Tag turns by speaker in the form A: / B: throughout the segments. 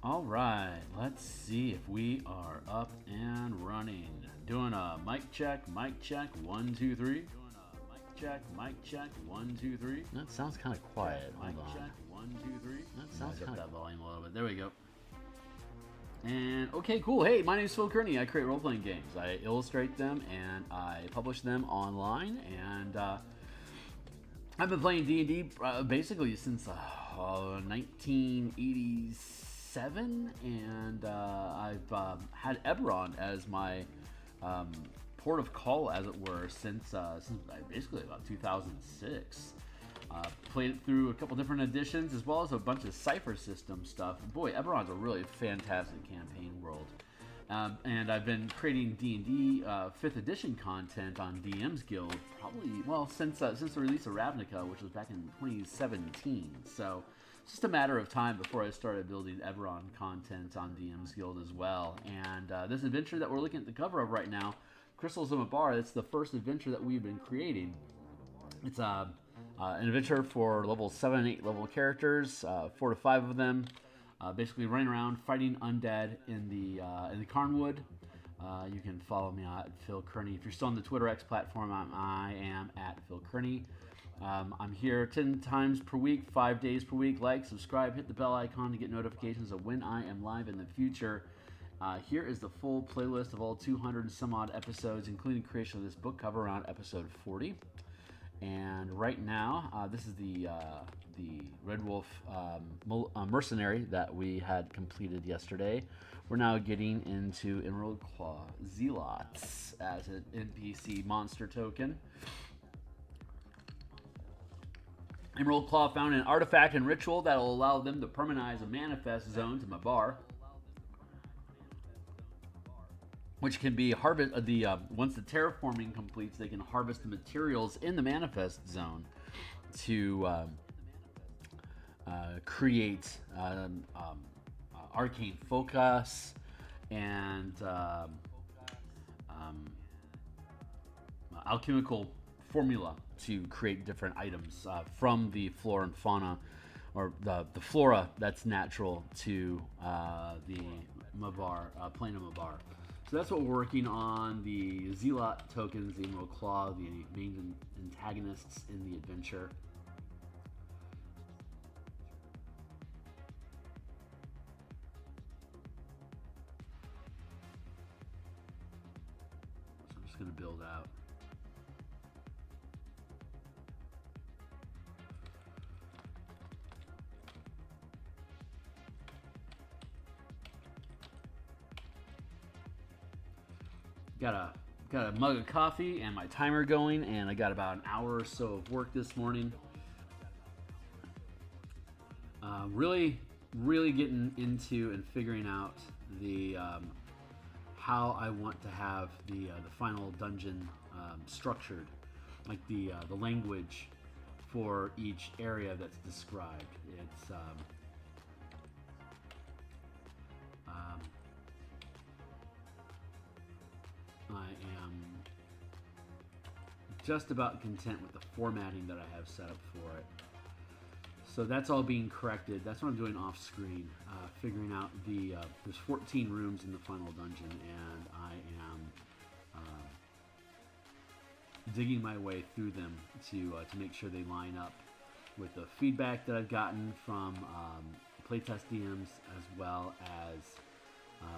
A: All right, let's see if we are up and running. Doing a mic check, 1, 2, 3. Doing a mic check, 1, 2, 3.
B: That sounds kind of quiet.
A: Mic
B: Hold on.
A: check, 1, 2, 3.
B: That sounds
A: Up
B: kind
A: that
B: of.
A: volume a little bit. There we go. And okay, cool. Hey, my name is Phil Kearney. I create role-playing games. I illustrate them and I publish them online. And I've been playing D&D basically since 1987, and I've had Eberron as my port of call, as it were, since basically about 2006. Played it through a couple different editions, as well as a bunch of Cypher system stuff. Boy, Eberron's a really fantastic campaign world. And I've been creating D&D 5th edition content on DMsGuild since the release of Ravnica, which was back in 2017. So it's just a matter of time before I started building Eberron content on DMsGuild as well. And this adventure that we're looking at the cover of right now, Crystals of Mabar, it's the first adventure that we've been creating. It's an adventure for level 7 and 8 level characters, 4 to 5 of them. Basically running around fighting undead in the Carnwood. You can follow me at Phil Kearney. If you're still on the Twitter X platform, I am at Phil Kearney. I'm here 10 times per week, 5 days per week. Like, subscribe, hit the bell icon to get notifications of when I am live in the future. Here is the full playlist of all 200 and some odd episodes, including creation of this book cover around episode 40. And right now, this is the Red Wolf Mercenary that we had completed yesterday. We're now getting into Emerald Claw Zealots as an NPC monster token. Emerald Claw found an artifact and ritual that will allow them to permanentize a manifest zone to Mabar, which can be harvest once the terraforming completes. They can harvest the materials in the manifest zone to create arcane focus and alchemical formula to create different items from the flora and fauna, or the flora that's natural to the Mabar, plane of Mabar. So that's what we're working on, the Zealot tokens, the Emerald Claw, the main antagonists in the adventure. So I'm just going to build out. Got a mug of coffee and my timer going, and I got about an hour or so of work this morning. Really getting into and figuring out the how I want to have the final dungeon structured, like the language for each area that's described. It's I am just about content with the formatting that I have set up for it. So that's all being corrected. That's what I'm doing off screen, figuring out there's 14 rooms in the final dungeon, and I am digging my way through them to make sure they line up with the feedback that I've gotten from playtest DMs, as well as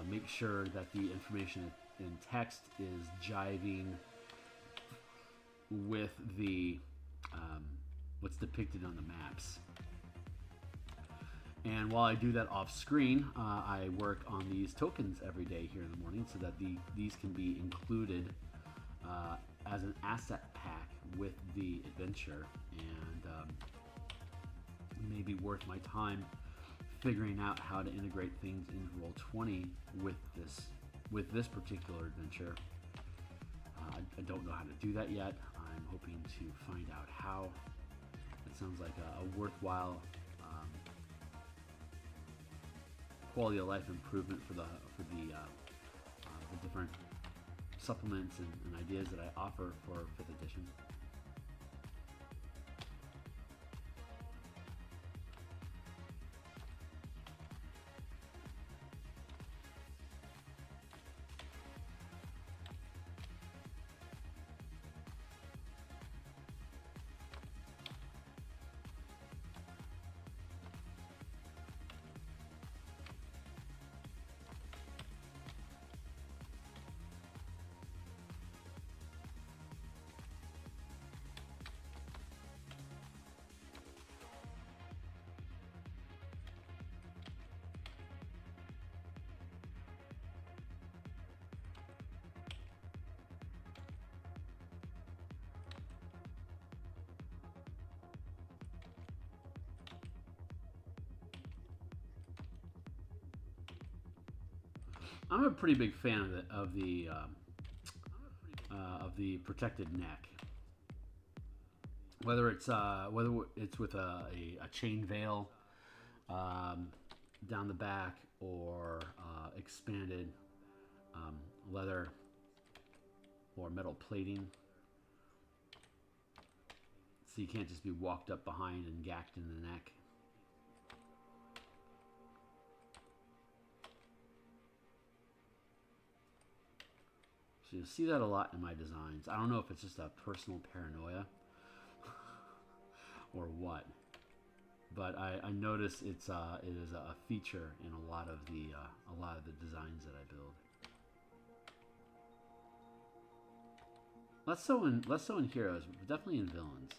A: make sure that the information in text is jiving with the what's depicted on the maps. And while I do that off screen, I work on these tokens every day here in the morning, so that these can be included as an asset pack with the adventure, and it may be worth my time figuring out how to integrate things into Roll20 with this particular adventure. I don't know how to do that yet. I'm hoping to find out how. It sounds like a worthwhile quality of life improvement for the different supplements and ideas that I offer for 5th edition. I'm a pretty big fan of the protected neck. Whether it's with a chain veil down the back or expanded leather or metal plating, so you can't just be walked up behind and gacked in the neck. So you'll see that a lot in my designs. I don't know if it's just a personal paranoia or what, but I notice it is a feature in a lot of the designs that I build. Less so in heroes, but definitely in villains.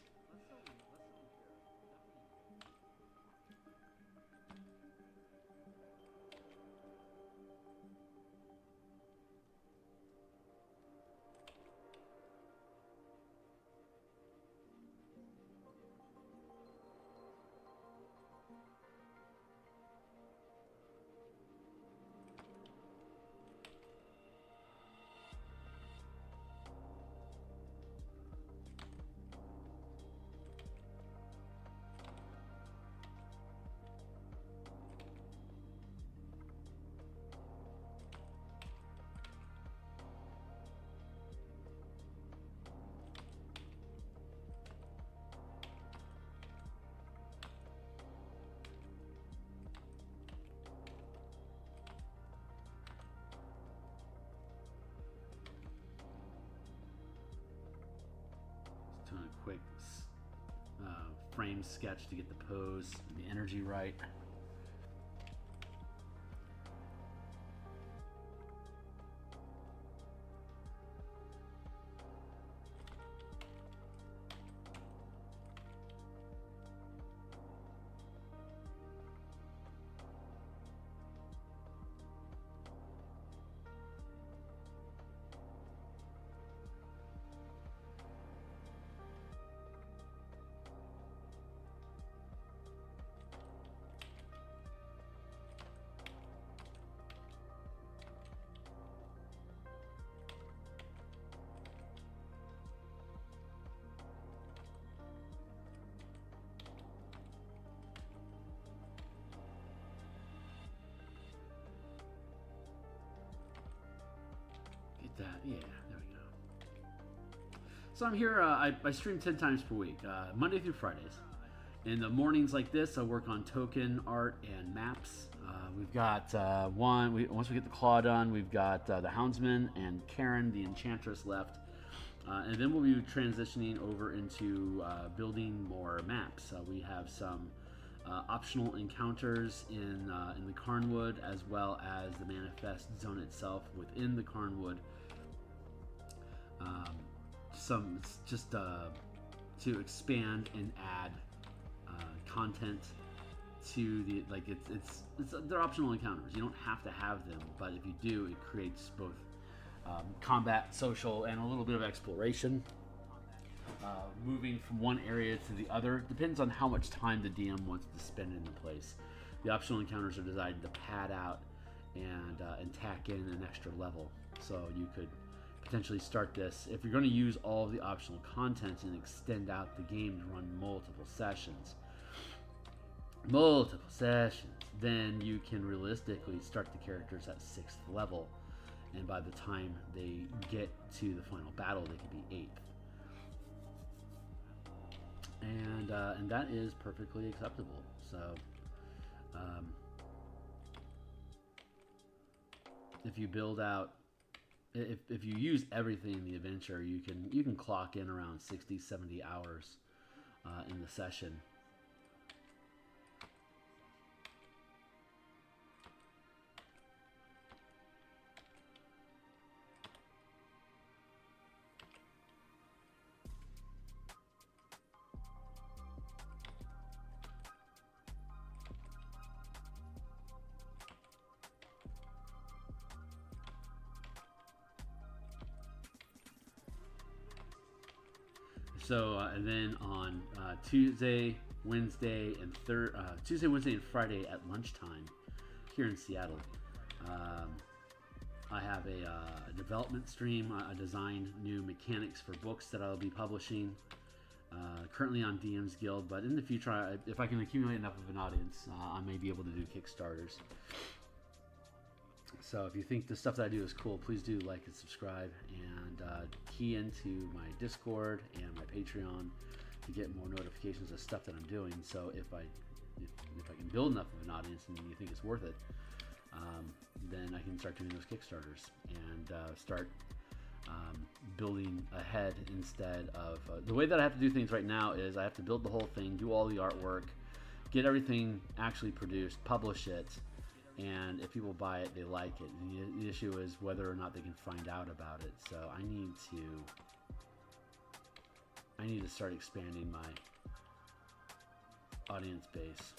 A: Doing a quick frame sketch to get the pose, the energy right. That, yeah, there we go. So I'm here, I stream 10 times per week, Monday through Fridays. In the mornings like this, I work on token art and maps. We've got once we get the claw done, we've got the Houndsman and Karen, the Enchantress, left. And then we'll be transitioning over into building more maps. We have some optional encounters in the Carnwood, as well as the Manifest Zone itself within the Carnwood. Some just to expand and add content to the they're optional encounters. You don't have to have them, but if you do, it creates both combat, social, and a little bit of exploration. Moving from one area to the other depends on how much time the DM wants to spend in the place. The optional encounters are designed to pad out and tack in an extra level, so you could potentially start this, if you're going to use all of the optional content and extend out the game to run multiple sessions, then you can realistically start the characters at 6th level, and by the time they get to the final battle, they could be 8th. And that is perfectly acceptable. So if you build out, if you use everything in the adventure, you can clock in around 60-70 hours in the session. So and then on Tuesday, Wednesday, and Friday at lunchtime here in Seattle, I have a development stream. I design new mechanics for books that I'll be publishing. Currently on DMsGuild, but in the future, if I can accumulate enough of an audience, I may be able to do Kickstarters. So if you think the stuff that I do is cool, please do like and subscribe, and key into my Discord and my Patreon to get more notifications of stuff that I'm doing. So if I can build enough of an audience and you think it's worth it, then I can start doing those Kickstarters and start building ahead instead of the way that I have to do things right now is I have to build the whole thing, do all the artwork, get everything actually produced, publish it, and if people buy it, they like it. And the issue is whether or not they can find out about it. So I need to start expanding my audience base,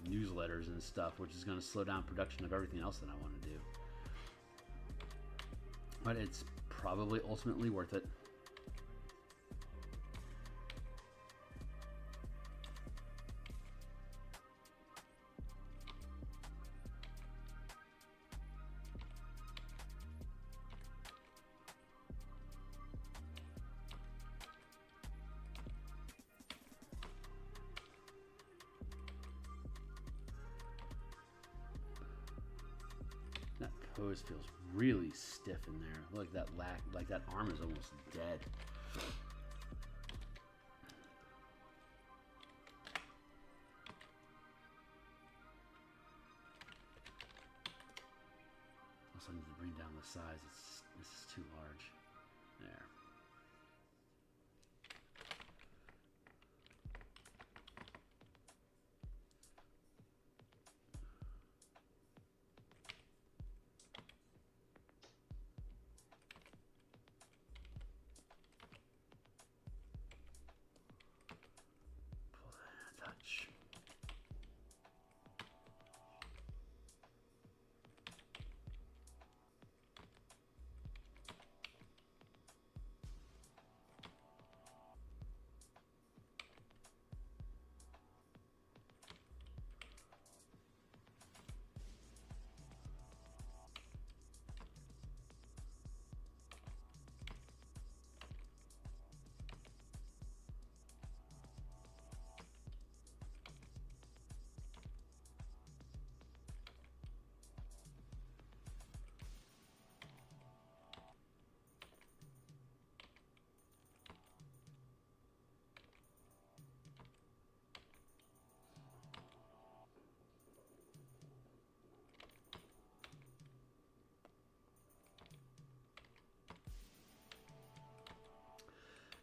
A: newsletters and stuff, which is going to slow down production of everything else that I want to do. But it's probably ultimately worth it. That pose feels really stiff in there. Look, that that arm is almost dead. Also, I need to bring down the size. This is too large. There.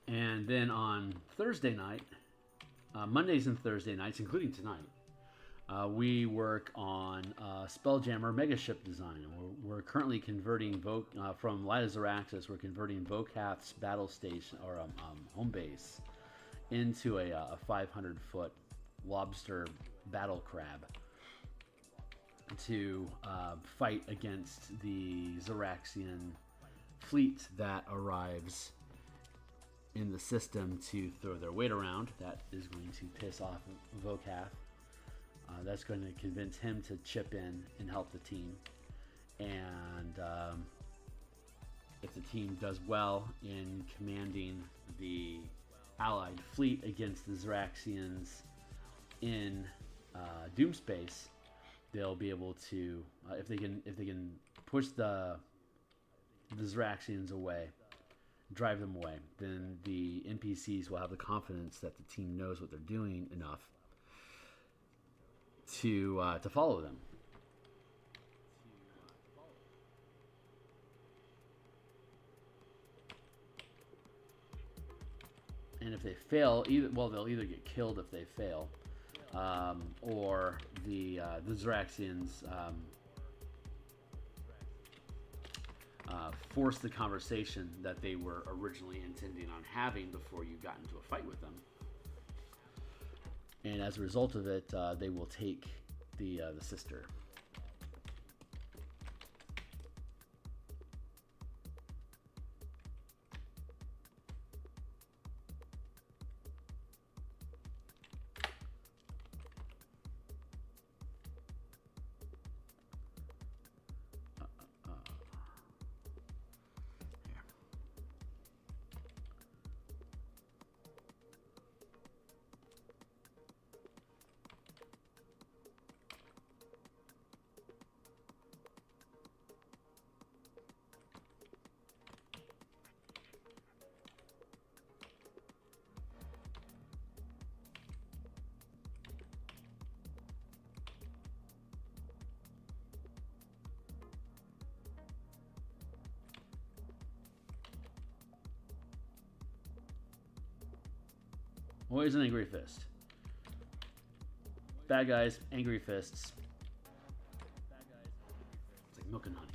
A: And then on Thursday night, Mondays and Thursday nights, including tonight, we work on Spelljammer Megaship design. We're currently converting from Light of Zaraxis, we're converting Vokath's battle station, or home base, into a 500-foot lobster battle crab to fight against the Zaraxian fleet that arrives in the system to throw their weight around. That is going to piss off Vokath. That's going to convince him to chip in and help the team. And if the team does well in commanding the allied fleet against the Zaraxians in Doomspace, they'll be able to, if they can push the Zaraxians away, drive them away, then the NPCs will have the confidence that the team knows what they're doing enough to follow them. And if they fail, they'll either get killed if they fail, or the Zaraxians force the conversation that they were originally intending on having before you got into a fight with them. And as a result of it, they will take the sister. Always an angry fist. Bad guys, angry fists. It's like milk and honey.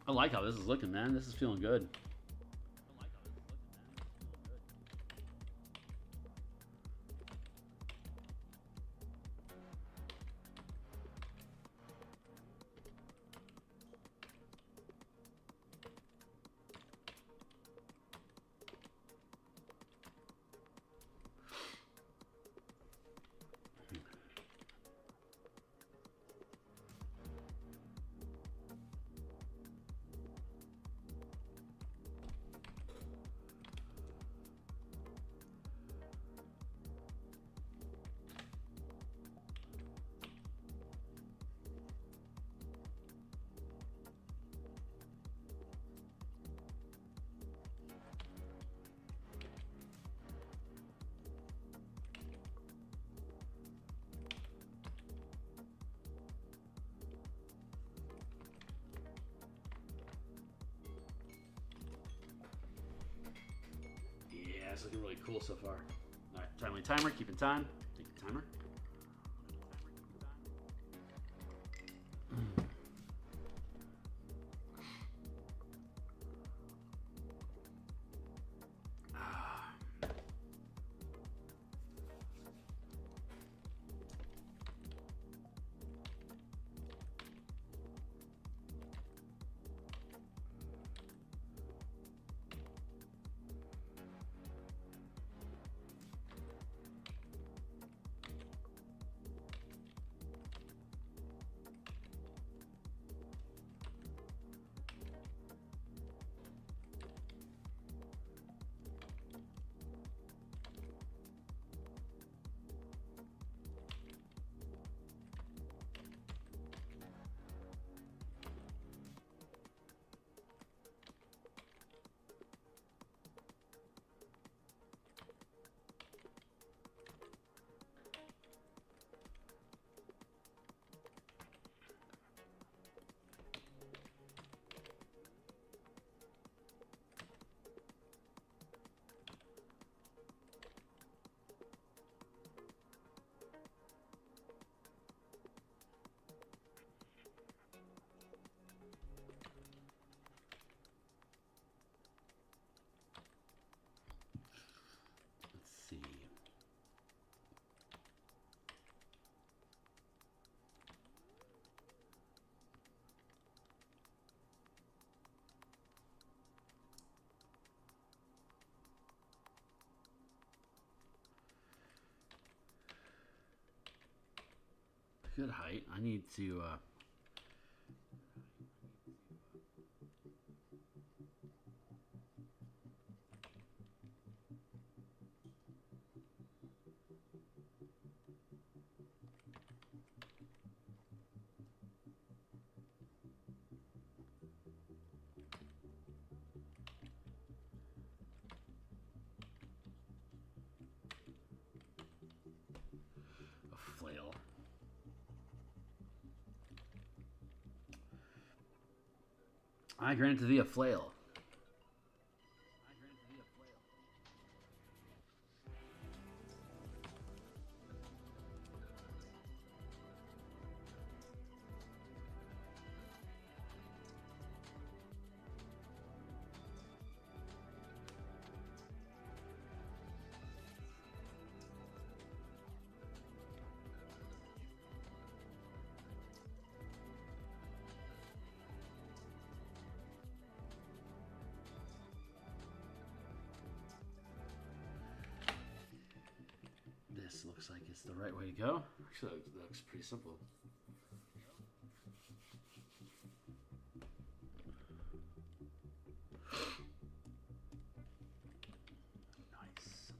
A: I like how this is looking, man. This is feeling good. Yeah, it's looking really cool so far. All right, timely timer, keeping time. Take the timer. See. Good height. I need to a flail. I grant thee a flail. looks like it's the right way to go. Actually, that looks pretty simple. Nice.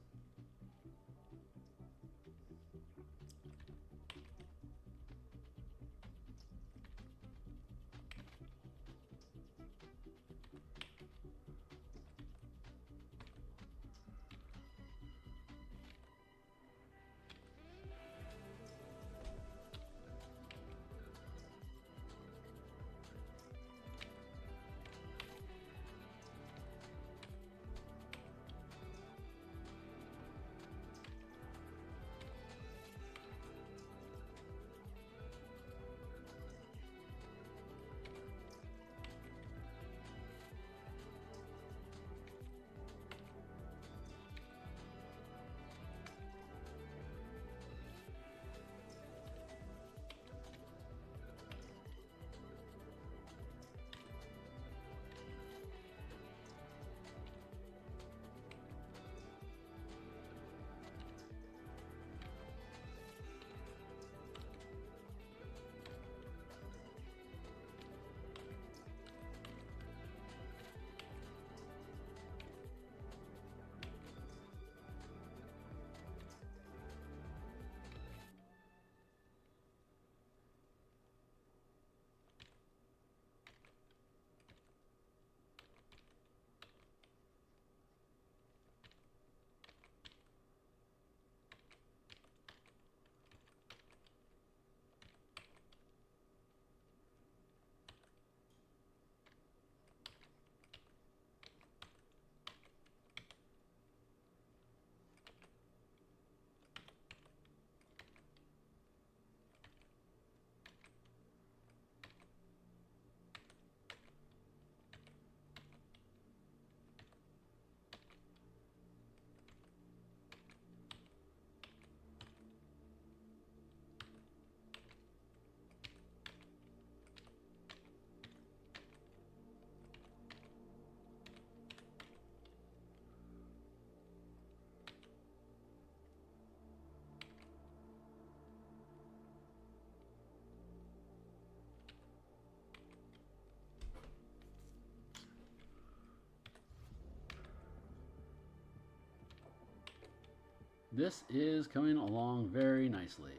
A: This is coming along very nicely.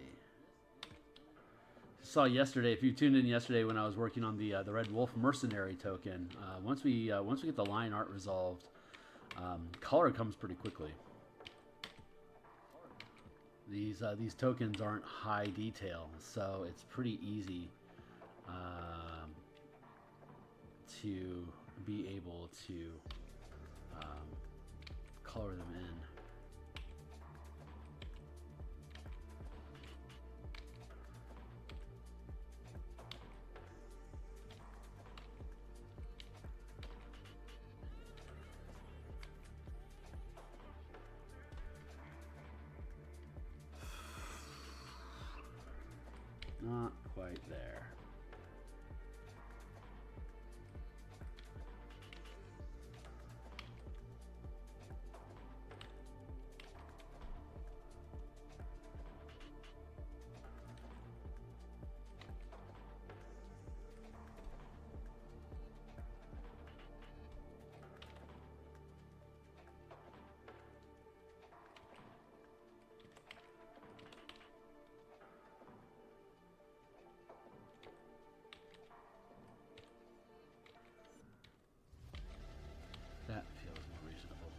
A: Saw yesterday, if you tuned in yesterday when I was working on the Red Wolf Mercenary token, once we get the line art resolved, color comes pretty quickly. These tokens aren't high detail, so it's pretty easy to be able to color them in. Not quite there. That feels more reasonable.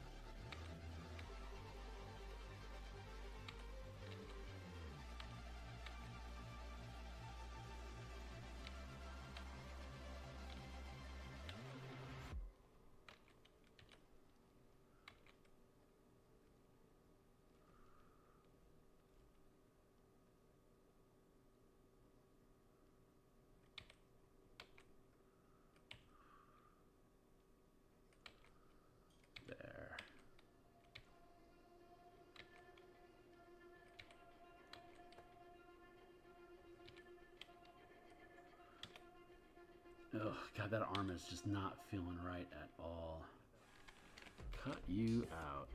A: There. Oh, God, that arm is just not feeling right at all. Cut you out.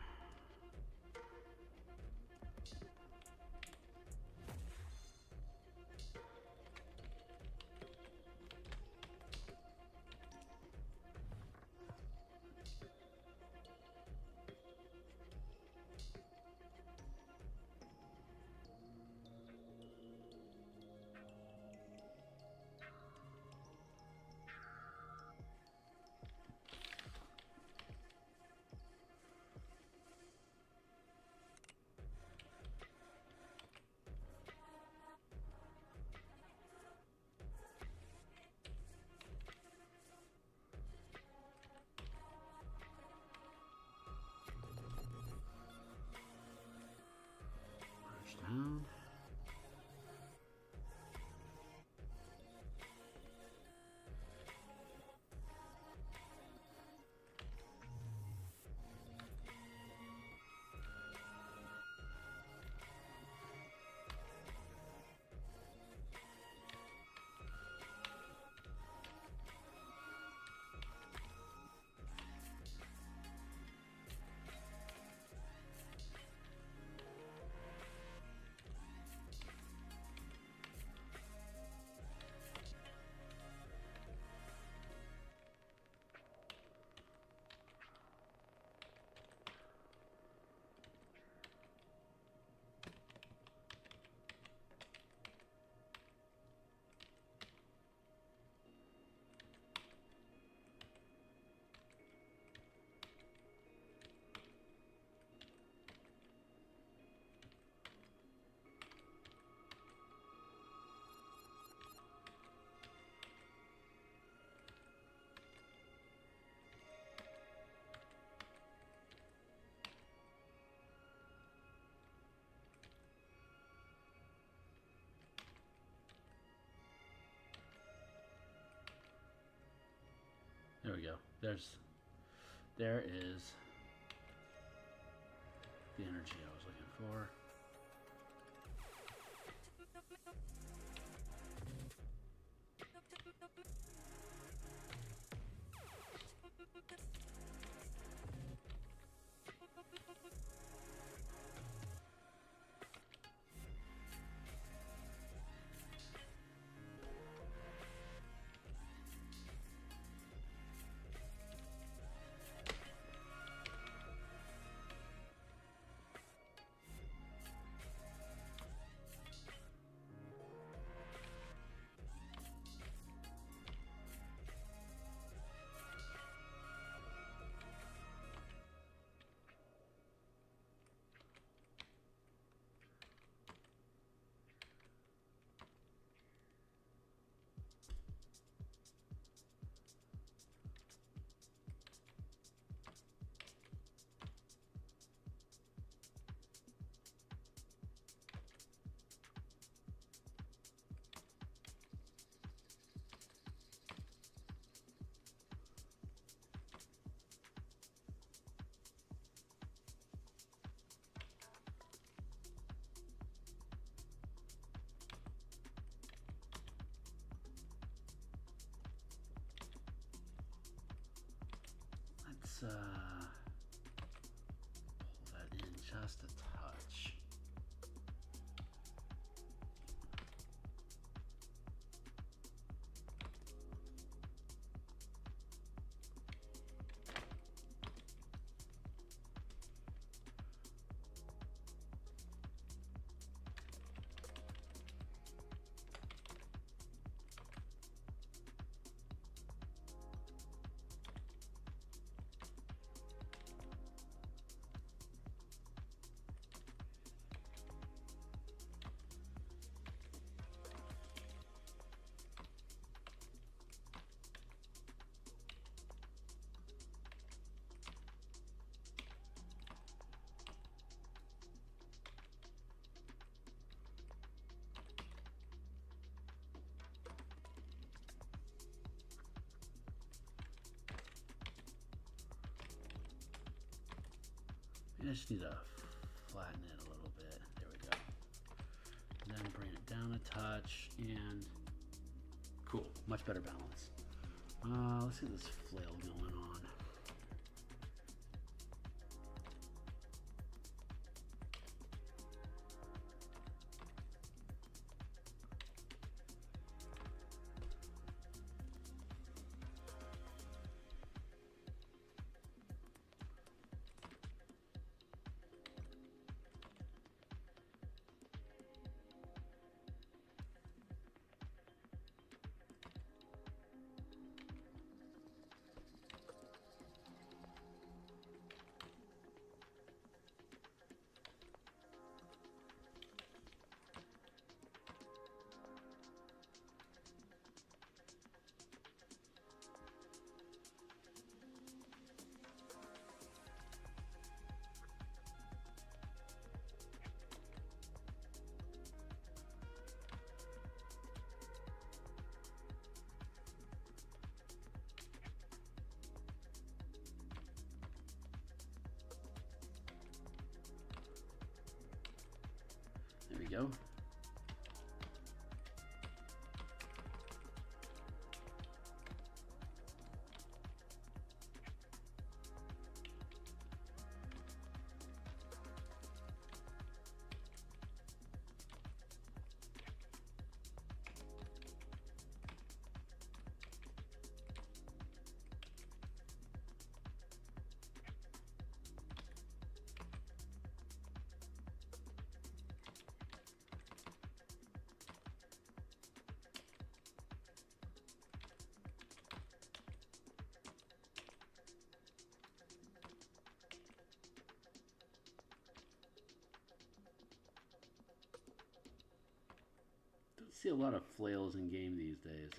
A: go. There is the energy I was looking for. Let's pull that in just a touch. I just need to flatten it a little bit. There we go. And then bring it down a touch, and cool, much better balance. Let's get this flail going on. There we go. Don't see a lot of flails in game these days.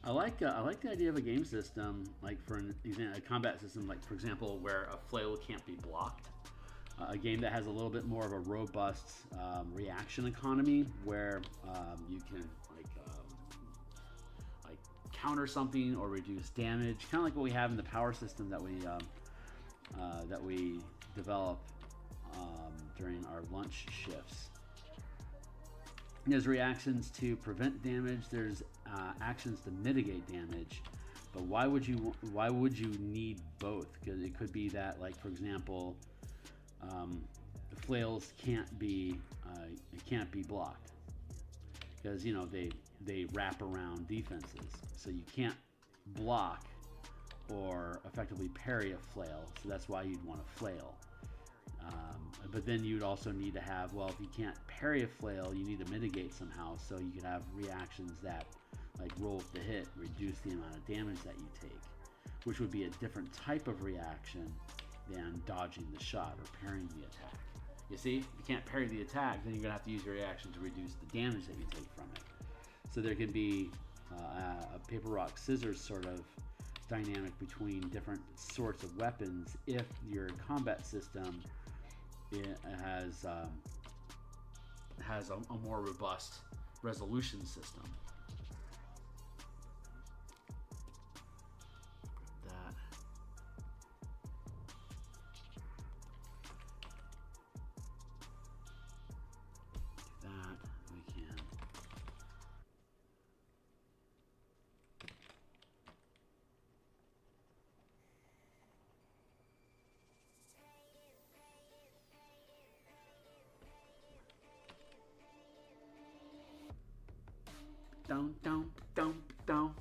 A: I like the idea of a game system, like for an example, a combat system, like for example, where a flail can't be blocked. A game that has a little bit more of a robust reaction economy, where you can like counter something or reduce damage, kind of like what we have in the power system that we develop during our lunch shifts. There's reactions to prevent damage. There's actions to mitigate damage. But why would you need both? Because it could be that, like for example, the flails can't be blocked because they wrap around defenses, so you can't block or effectively parry a flail. So that's why you'd want a flail. But then you'd also need to have, well, if you can't parry a flail, you need to mitigate somehow. So you could have reactions that, like roll to hit, reduce the amount of damage that you take, which would be a different type of reaction than dodging the shot or parrying the attack. You see, if you can't parry the attack, then you're gonna have to use your reaction to reduce the damage that you take from it. So there can be a paper, rock, scissors sort of dynamic between different sorts of weapons if your combat system has a more robust resolution system. That. We can. Down, down, down, down.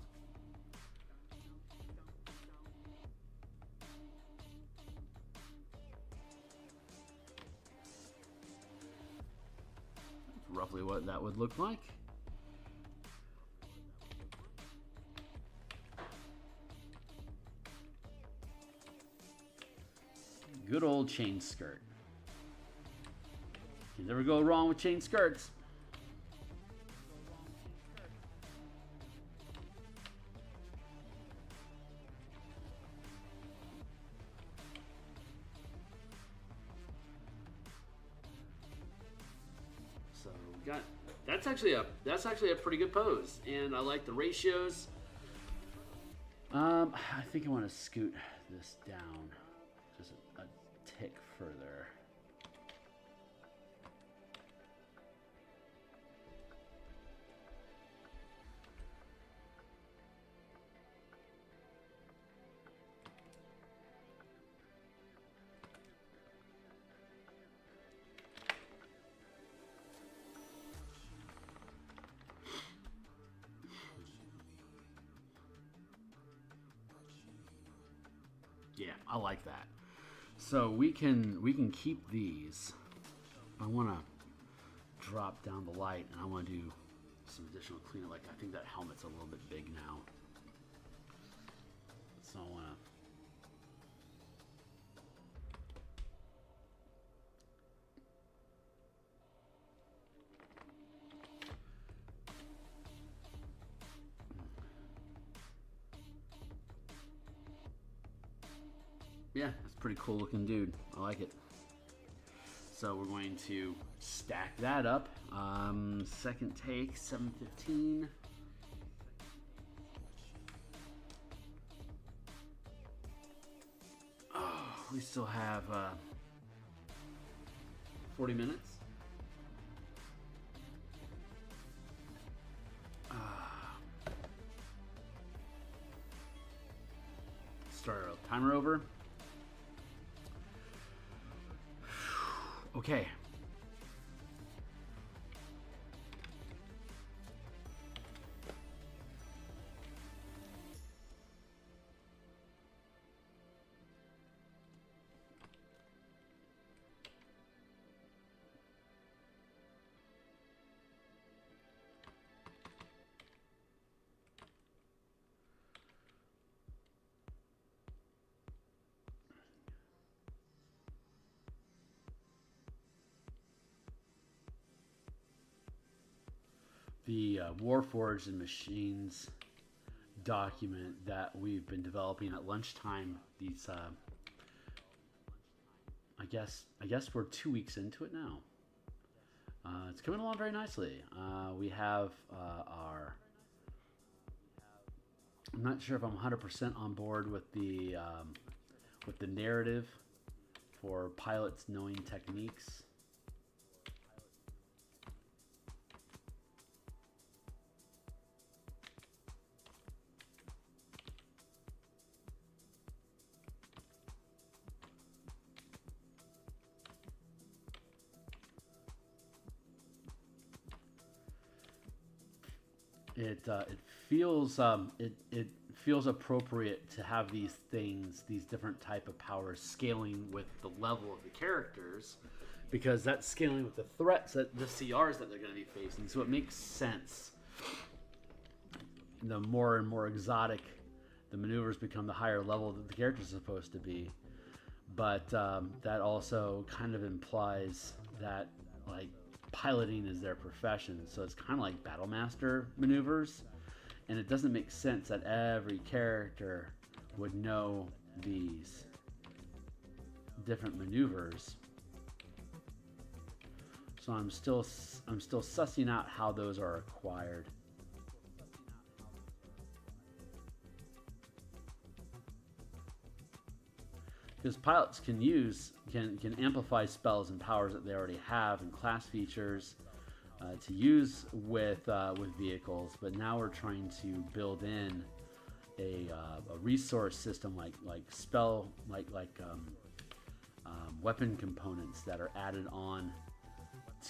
A: That's roughly what that would look like. Good old chain skirt. You never go wrong with chain skirts. So got that's actually a pretty good pose, and I like the ratios. I think I want to scoot this down just a tick further. Yeah, I like that. So we can keep these. I want to drop down the light, and I want to do some additional cleanup. Like I think that helmet's a little bit big now, so I want to. Yeah, that's a pretty cool looking dude. I like it. So we're going to stack that up. Second take, 715. Oh, we still have 40 minutes. Start our timer over. Okay. The Warforged and Machines document that we've been developing at lunchtime. These, I guess we're 2 weeks into it now. It's coming along very nicely. We have our. I'm not sure if I'm 100% on board with the narrative for pilots knowing techniques. It feels appropriate to have these things, these different type of powers scaling with the level of the characters, because that's scaling with the threats, that the CRs that they're going to be facing. So it makes sense. The more and more exotic the maneuvers become, the higher level that the character's supposed to be. But that also kind of implies that, like, piloting is their profession, so it's kind of like Battlemaster maneuvers, and it doesn't make sense that every character would know these different maneuvers. So I'm still sussing out how those are acquired. Because pilots can amplify spells and powers that they already have and class features to use with vehicles, but now we're trying to build in a resource system like weapon components that are added on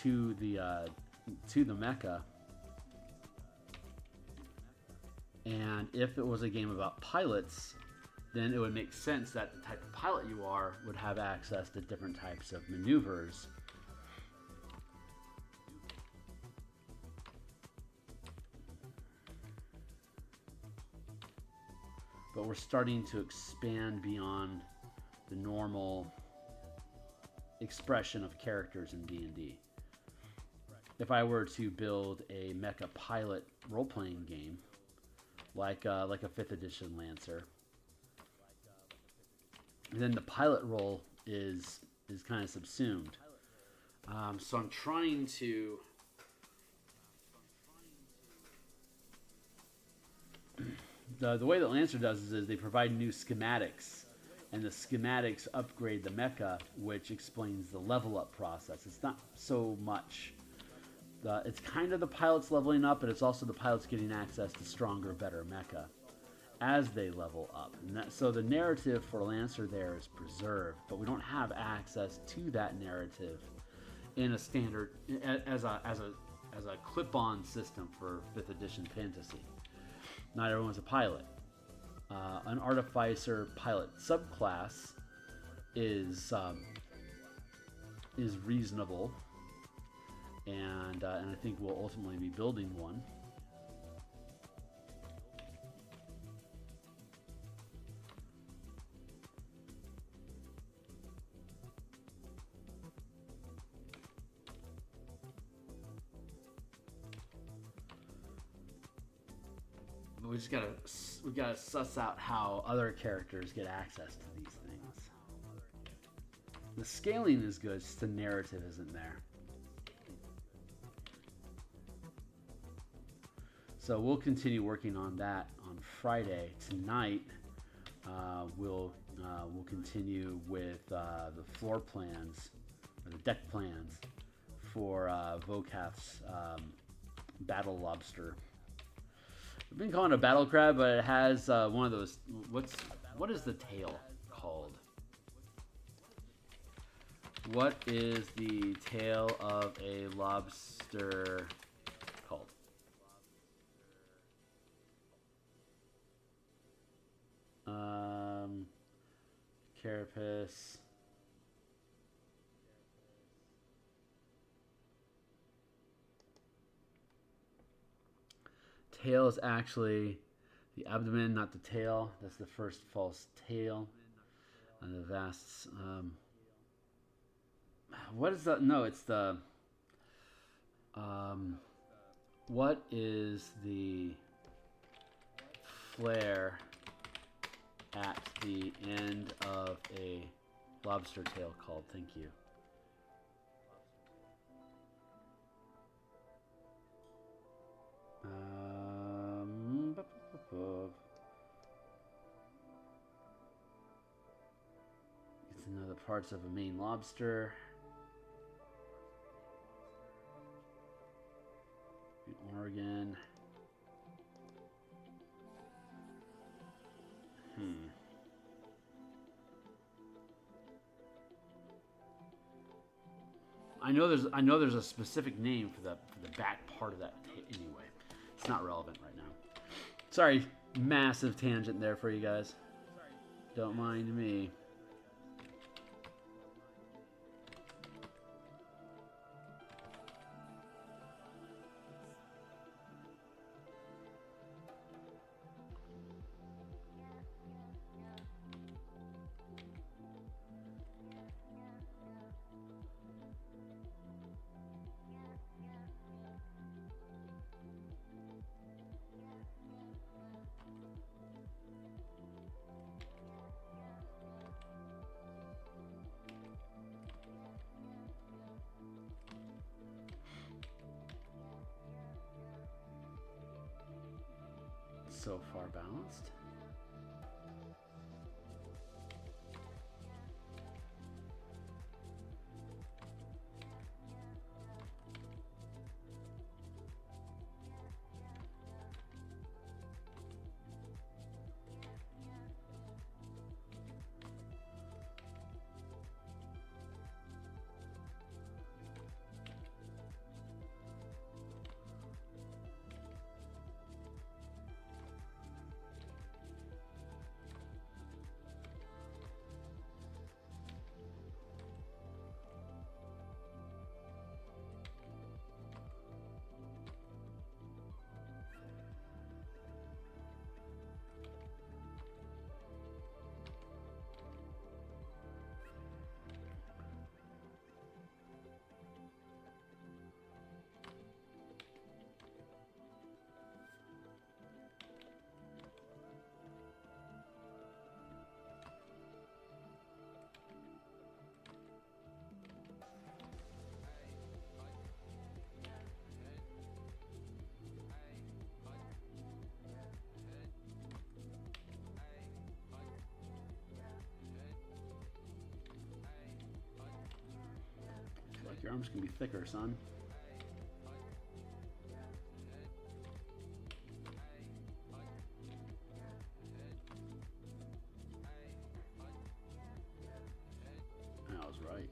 A: to the mecha. And if it was a game about pilots, then it would make sense that the type of pilot you are would have access to different types of maneuvers. But we're starting to expand beyond the normal expression of characters in D&D. If I were to build a mecha pilot role-playing game, like a 5th edition Lancer, then the pilot role is kind of subsumed. So I'm trying to the way that Lancer does is they provide new schematics, and the schematics upgrade the mecha, which explains the level up process. It's not so much it's kind of the pilots leveling up, but it's also the pilots getting access to stronger, better mecha as they level up. And so the narrative for Lancer there is preserved, but we don't have access to that narrative in a standard as a clip-on system for 5th edition fantasy. Not everyone's a pilot. An artificer pilot subclass is reasonable, and I think we'll ultimately be building one. We gotta suss out how other characters get access to these things. The scaling is good, just the narrative isn't there. So we'll continue working on that on Friday. Tonight, we'll continue with the floor plans, or the deck plans, for Vokath's Battle Lobster. I've been calling it a battle crab, but it has one of those. What is the tail called? What is the tail of a lobster called? Carapace. Tail is actually the abdomen, not the tail. That's the first false tail. And the vasts. What is that? No, it's the. What is the flare at the end of a lobster tail called. Thank you. It's another parts of a main lobster. Oregon. I know there's a specific name for the back part of that. Anyway, it's not relevant right now. Sorry, massive tangent there for you guys. Don't mind me. So far balanced. Your arms can be thicker, son. I was right.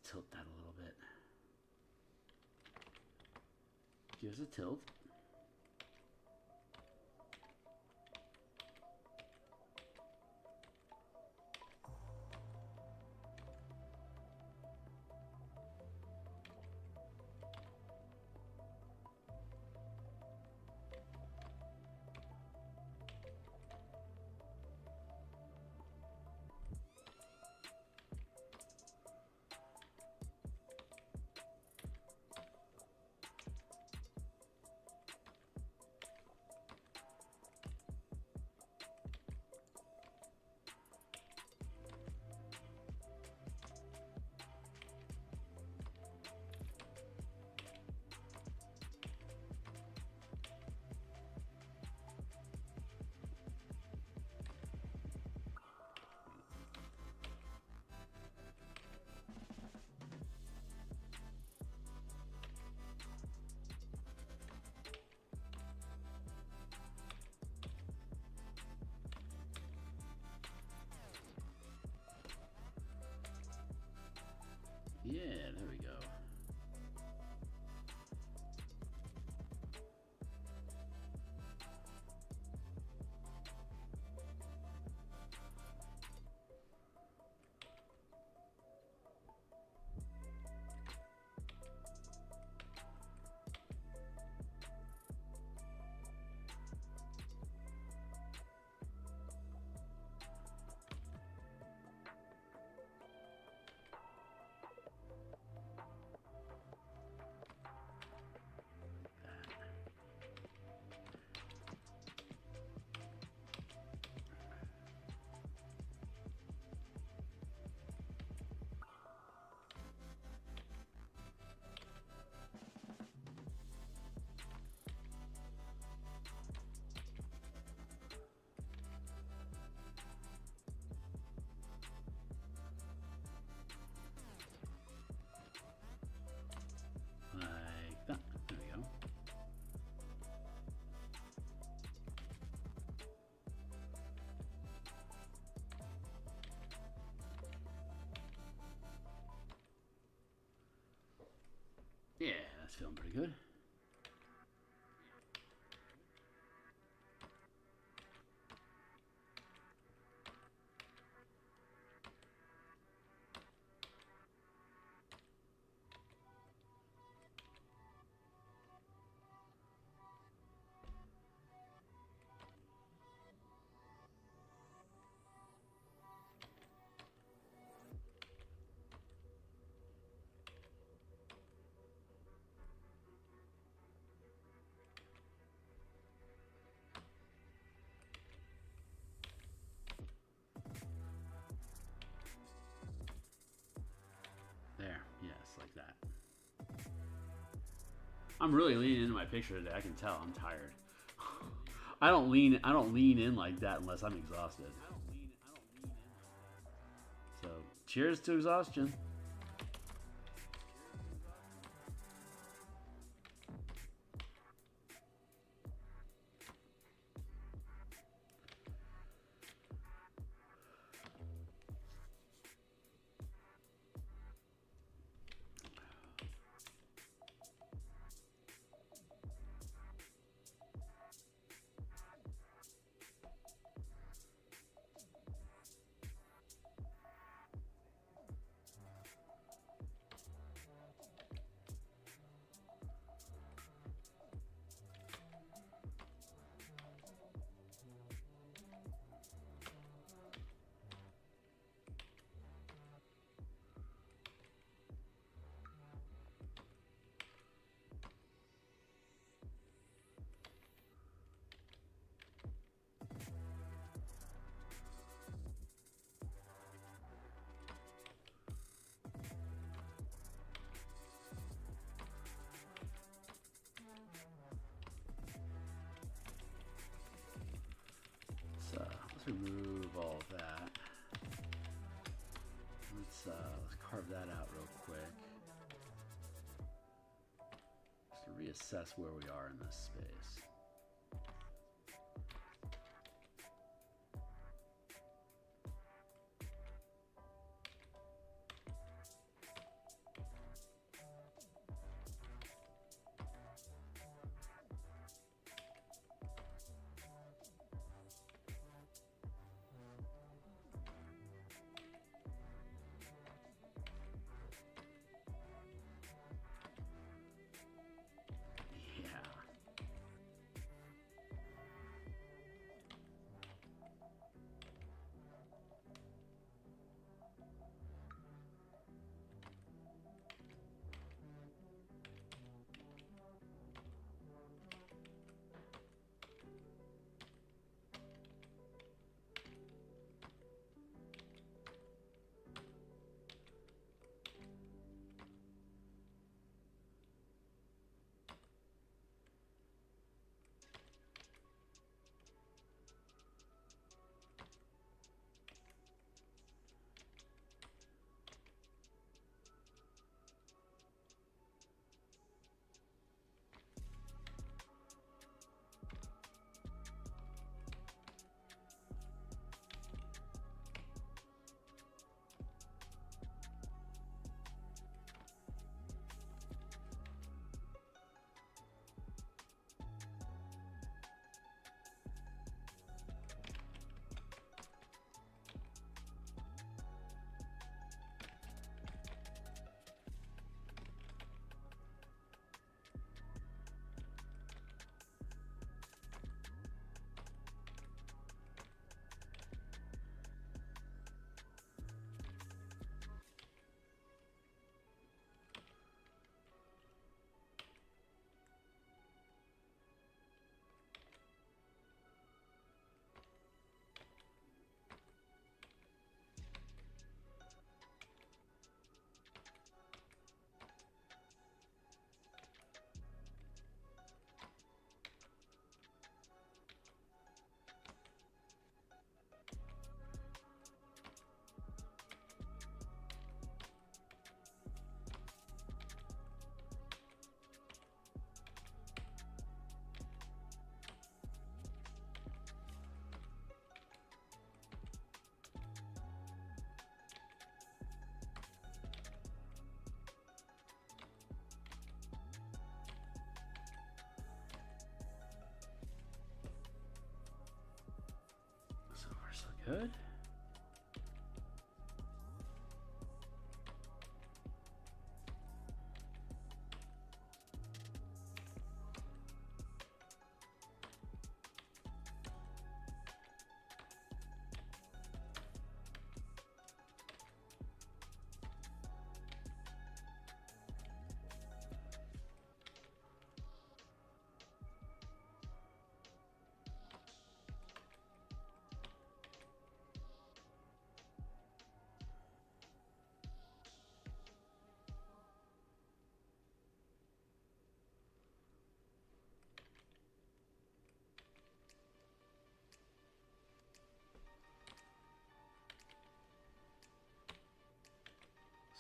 A: Tilt that a little bit. Give us a tilt. Yeah, there we go. Like that. There we go. Yeah, that's feeling pretty good. There, yes, like that. I'm really leaning into my picture today. I can tell I'm tired. I don't lean in like that unless I'm exhausted. So, cheers to exhaustion. Let's remove all of that. Let's carve that out real quick. Just to reassess where we are in this space. good.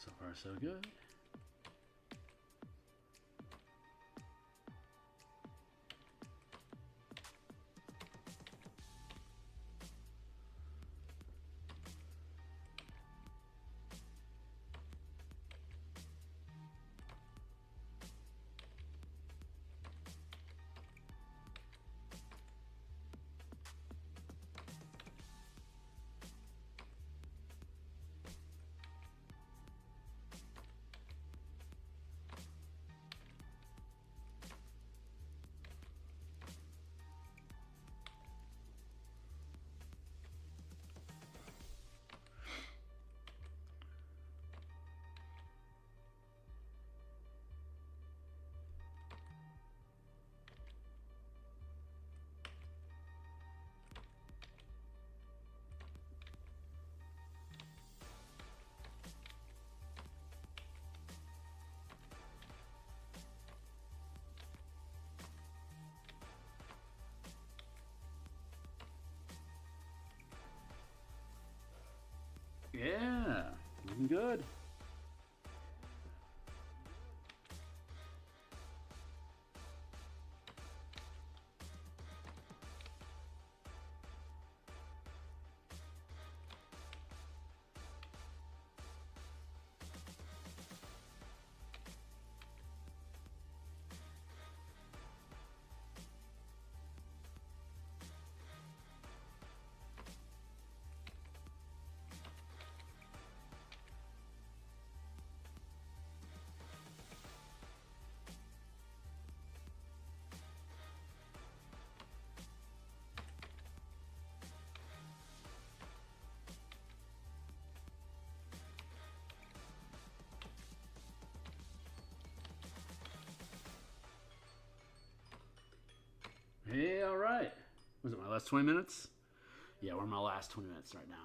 A: So far, so good. Yeah, looking good. Hey, all right. Was it my last 20 minutes? Yeah, we're in my last 20 minutes right now.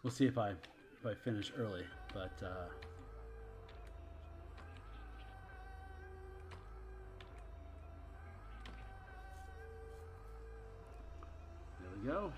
A: We'll see if I finish early, but there we go.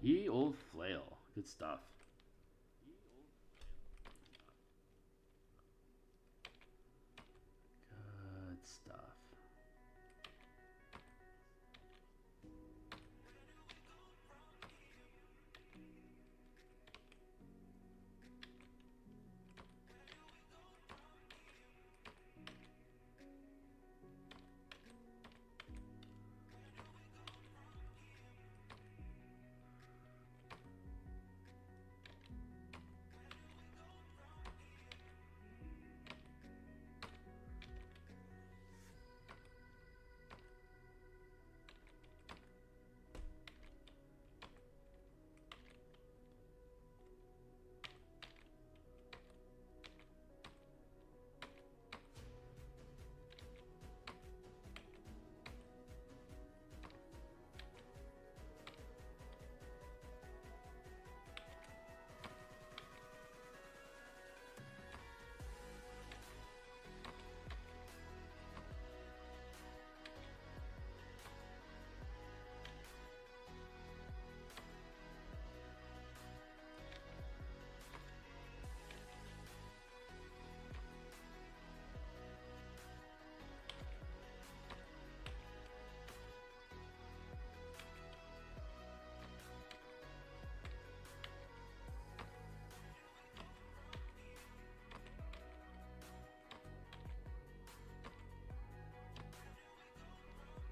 A: Ye old flail. Good stuff. Good stuff.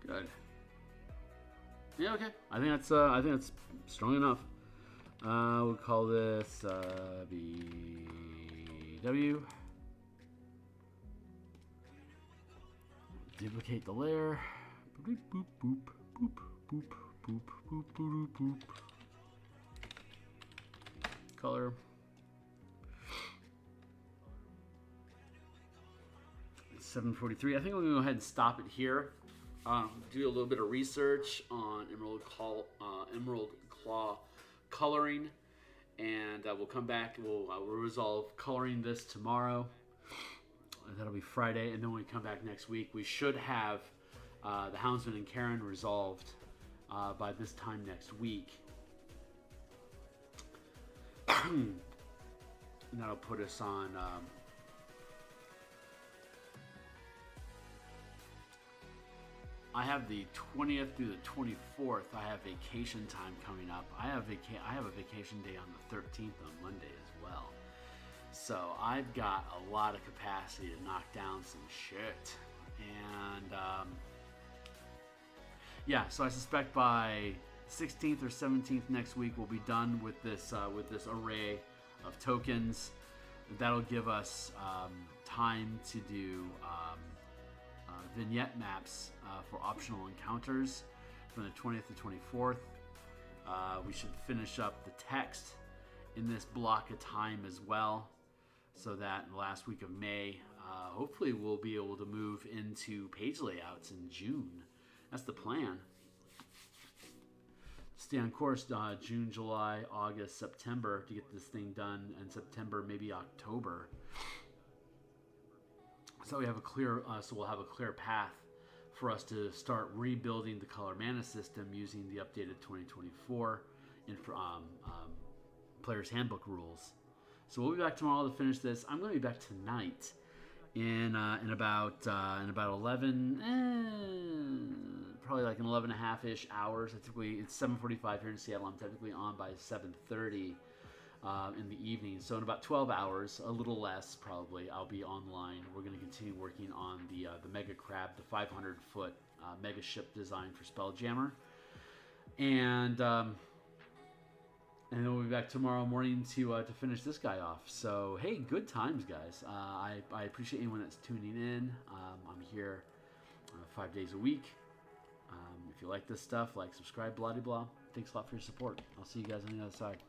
A: Good. Yeah, okay. I think that's strong enough. We'll call this BW. Duplicate the layer. Boop boop boop boop boop boop boop boop boop. Color. It's 7:43. I think we'll go ahead and stop it here. Do a little bit of research on Emerald Claw coloring, and we'll come back. We'll resolve coloring this tomorrow. That'll be Friday, and then when we come back next week, we should have the Houndsman and Karen resolved by this time next week. And that'll put us on. I have the 20th through the 24th. I have vacation time coming up. I have a vacation day on the 13th on Monday as well. So I've got a lot of capacity to knock down some shit. And yeah, so I suspect by 16th or 17th next week we'll be done with this array of tokens. That'll give us time to do vignette maps for optional encounters from the 20th to 24th. We should finish up the text in this block of time as well, so that in the last week of May, hopefully we'll be able to move into page layouts in June. That's the plan. Stay on course June, July, August, September to get this thing done, and September, maybe October. So we have a clear, we'll have a clear path for us to start rebuilding the color mana system using the updated 2024 Player's Handbook rules. So we'll be back tomorrow to finish this. I'm going to be back tonight in about 11, probably like an 11.5-ish hours. It's 7:45 here in Seattle. I'm technically on by 7:30. In the evening, so in about 12 hours, a little less probably, I'll be online. We're going to continue working on the Mega Crab, the 500-foot mega ship design for Spelljammer, and then we'll be back tomorrow morning to finish this guy off. So hey, good times, guys. I appreciate anyone that's tuning in. I'm here 5 days a week. If you like this stuff, like, subscribe, blah blah blah. Thanks a lot for your support. I'll see you guys on the other side.